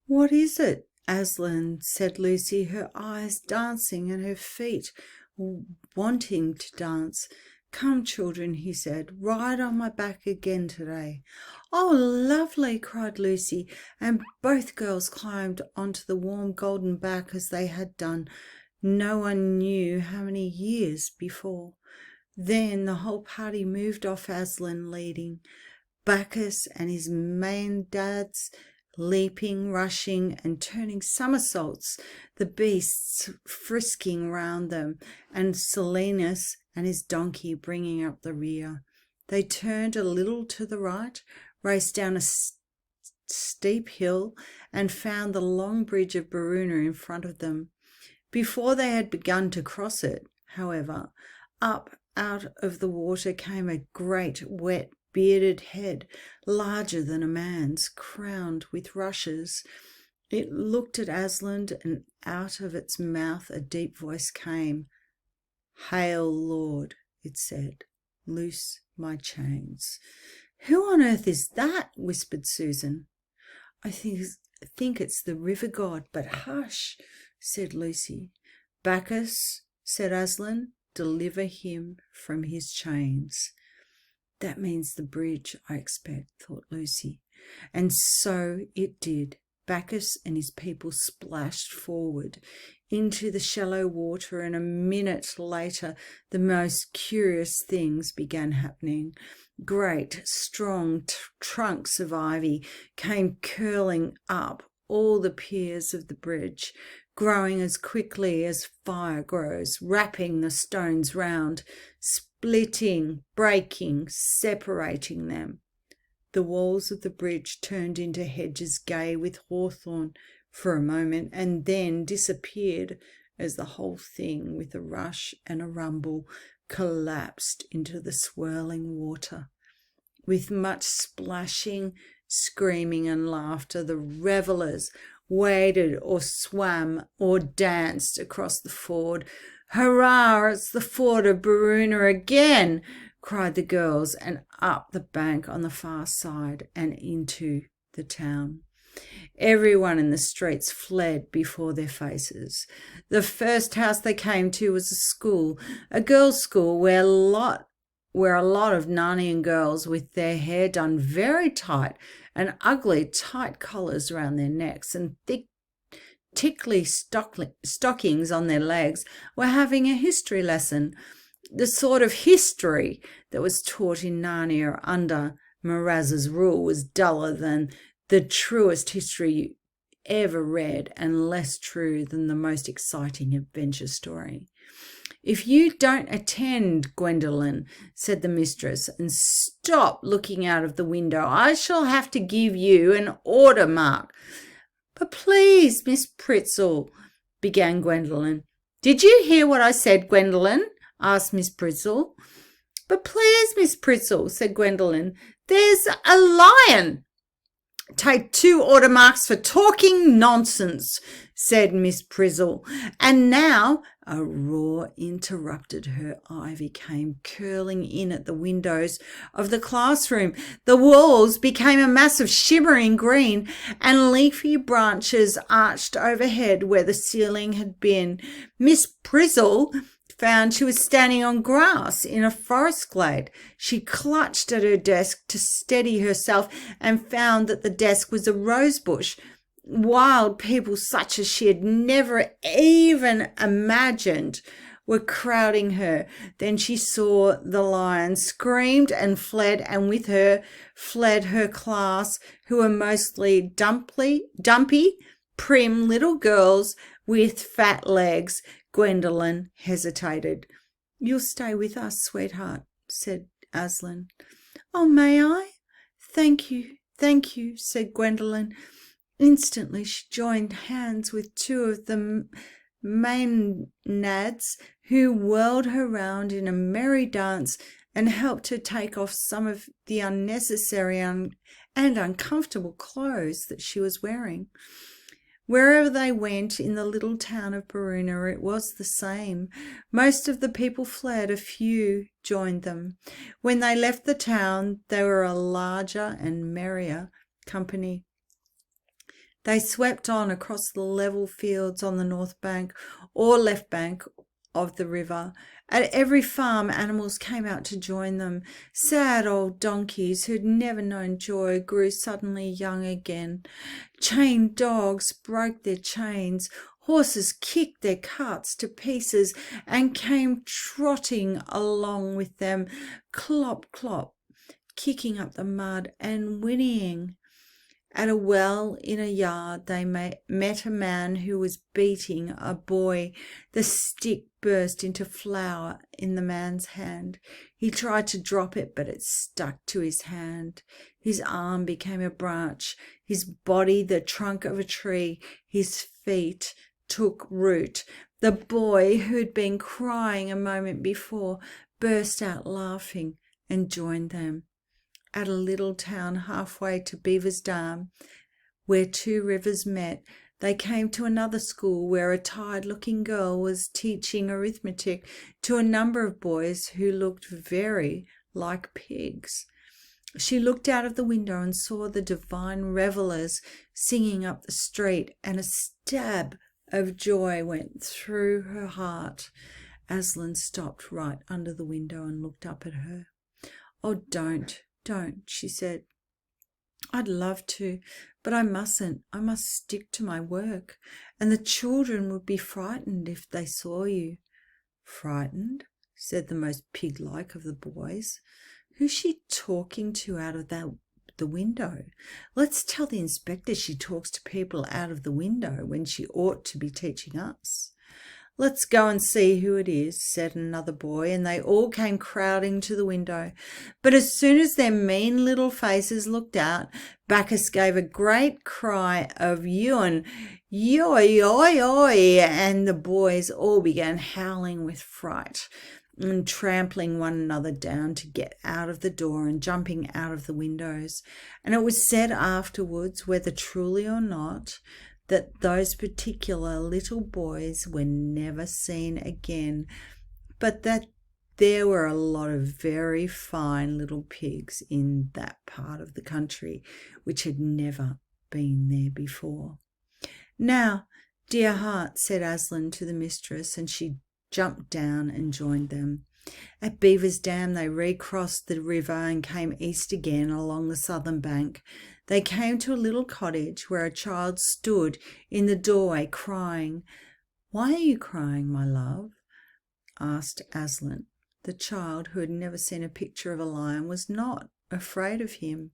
"What is it, Aslan?" said Lucy, her eyes dancing and her feet wanting to dance. "Come, children," he said, "ride on my back again today." "Oh, lovely!" cried Lucy, and both girls climbed onto the warm golden back as they had done no one knew how many years before. Then the whole party moved off, Aslan leading, Bacchus and his maenads leaping, rushing, and turning somersaults, the beasts frisking round them, and Silenus and his donkey bringing up the rear. They turned a little to the right, raced down a steep hill, and found the long bridge of Baruna in front of them. Before they had begun to cross it, however, up out of the water came a great, wet, bearded head, larger than a man's, crowned with rushes. It looked at Aslan, and out of its mouth a deep voice came. "Hail, Lord," it said, "loose my chains." "Who on earth is that?" whispered Susan. I think it's the river god, but hush," said Lucy. "Bacchus," said Aslan, "deliver him from his chains." "That means the bridge, I expect," thought Lucy. And so it did. Bacchus and his people splashed forward into the shallow water, and a minute later the most curious things began happening. Great, strong trunks of ivy came curling up all the piers of the bridge, growing as quickly as fire grows, wrapping the stones round, splitting, breaking, separating them. The walls of the bridge turned into hedges gay with hawthorn for a moment, and then disappeared as the whole thing, with a rush and a rumble, collapsed into the swirling water. With much splashing, screaming, and laughter, the revellers waded or swam or danced across the ford. "Hurrah, it's the ford of Baruna again!" cried the girls, and up the bank on the far side and into the town. Everyone in the streets fled before their faces. The first house they came to was a school, a girls' school, where a lot of Narnian girls with their hair done very tight and ugly tight collars round their necks and thick tickly stockings on their legs were having a history lesson. The sort of history that was taught in Narnia under Miraz's rule was duller than the truest history you ever read, and less true than the most exciting adventure story. "If you don't attend, Gwendolen," said the mistress, "and stop looking out of the window, I shall have to give you an order mark." "But please, Miss Pritzel," began Gwendolen. "Did you hear what I said, Gwendolen?" asked Miss Pritzel. "But please, Miss Pritzel," said Gwendolen, "there's a lion." "Take 2 order marks for talking nonsense," said Miss Pritzel. And now a roar interrupted her. Ivy came curling in at the windows of the classroom. The walls became a mass of shimmering green, and leafy branches arched overhead where the ceiling had been. Miss Pritzel found she was standing on grass in a forest glade. She clutched at her desk to steady herself and found that the desk was a rose bush. Wild people such as she had never even imagined were crowding her. Then she saw the lion, screamed and fled, and with her fled her class, who were mostly dumpy, prim little girls with fat legs. Gwendolen hesitated. "You'll stay with us, sweetheart," said Aslan. "Oh, may I?" Thank you," said Gwendolen. Instantly she joined hands with 2 of the maenads, who whirled her round in a merry dance and helped her take off some of the unnecessary and uncomfortable clothes that she was wearing. Wherever they went in the little town of Baruna, it was the same. Most of the people fled, a few joined them. When they left the town, they were a larger and merrier company. They swept on across the level fields on the north bank or left bank of the river. At every farm, animals came out to join them. Sad old donkeys who'd never known joy grew suddenly young again. Chained dogs broke their chains. Horses kicked their carts to pieces and came trotting along with them, clop, clop, kicking up the mud and whinnying. At a well in a yard, they met a man who was beating a boy. The stick burst into flour in the man's hand. He tried to drop it, but it stuck to his hand. His arm became a branch, his body the trunk of a tree, his feet took root. The boy, who'd been crying a moment before, burst out laughing and joined them. At a little town halfway to Beaver's Dam, where two rivers met, they came to another school where a tired-looking girl was teaching arithmetic to a number of boys who looked very like pigs. She looked out of the window and saw the divine revellers singing up the street, and a stab of joy went through her heart. Aslan stopped right under the window and looked up at her. "Oh, don't, she said. "I'd love to, but I mustn't. I must stick to my work, and the children would be frightened if they saw you." "Frightened?" said the most pig-like of the boys. "Who's she talking to out of the window? Let's tell the inspector she talks to people out of the window when she ought to be teaching us." "Let's go and see who it is," said another boy, and they all came crowding to the window. But as soon as their mean little faces looked out, Bacchus gave a great cry of "Ewan, yoy, yoy, yoy," and the boys all began howling with fright and trampling one another down to get out of the door and jumping out of the windows. And it was said afterwards, whether truly or not, that those particular little boys were never seen again, but that there were a lot of very fine little pigs in that part of the country which had never been there before. "Now, dear heart," said Aslan to the mistress, and she jumped down and joined them. At Beaver's Dam they recrossed the river and came east again along the southern bank. They came to a little cottage where a child stood in the doorway crying. "Why are you crying, my love?" asked Aslan. The child, who had never seen a picture of a lion, was not afraid of him.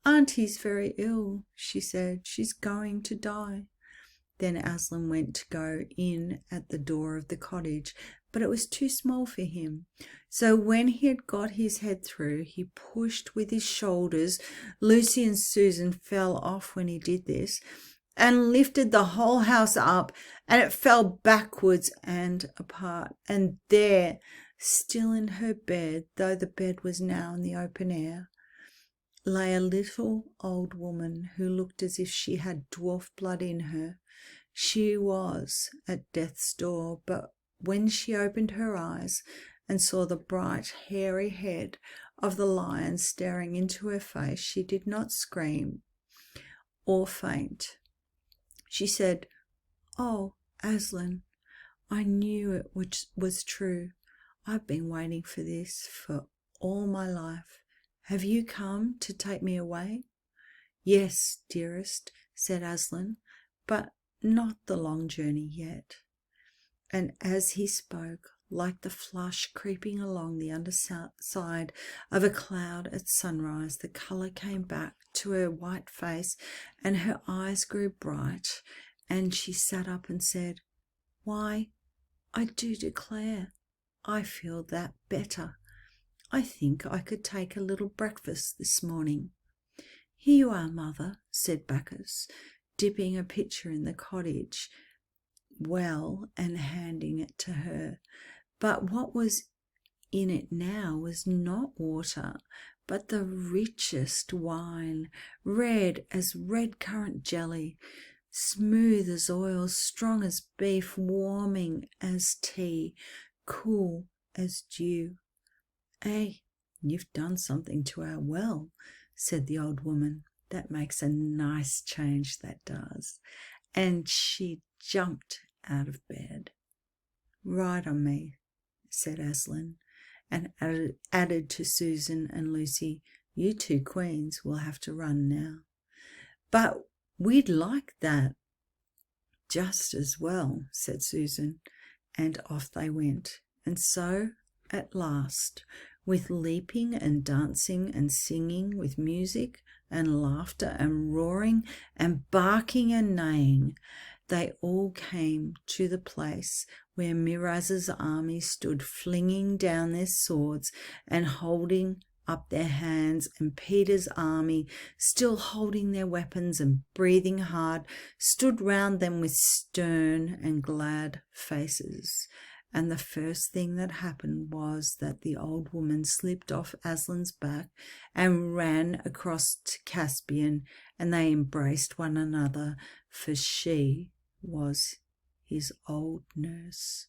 "Auntie's very ill," she said. "She's going to die." Then Aslan went to go in at the door of the cottage, but it was too small for him. So when he had got his head through, he pushed with his shoulders. Lucy and Susan fell off when he did this, and lifted the whole house up, and it fell backwards and apart. And there, still in her bed, though the bed was now in the open air, lay a little old woman who looked as if she had dwarf blood in her. She was at death's door, but when she opened her eyes and saw the bright, hairy head of the lion staring into her face, she did not scream or faint. She said, "Oh, Aslan, I knew it was true. I've been waiting for this for all my life. Have you come to take me away?" "Yes, dearest," said Aslan, "but not the long journey yet." And as he spoke, like the flush creeping along the underside of a cloud at sunrise, the colour came back to her white face and her eyes grew bright, and she sat up and said, "Why, I do declare, I feel that better. I think I could take a little breakfast this morning." "Here you are, mother," said Bacchus, dipping a pitcher in the cottage well and handing it to her. But what was in it now was not water, but the richest wine, red as red currant jelly, smooth as oil, strong as beef, warming as tea, cool as dew. "Eh, you've done something to our well," said the old woman. That makes a nice change, that does. And she jumped out of bed. Right on me, said Aslan, and added to Susan and Lucy, you two queens will have to run now. But we'd like that just as well, said Susan, and off they went. And so, at last, with leaping and dancing and singing, with music and laughter and roaring and barking and neighing, they all came to the place where Miraz's army stood flinging down their swords and holding up their hands, and Peter's army, still holding their weapons and breathing hard, stood round them with stern and glad faces. And the first thing that happened was that the old woman slipped off Aslan's back and ran across to Caspian, and they embraced one another, for she was his old nurse.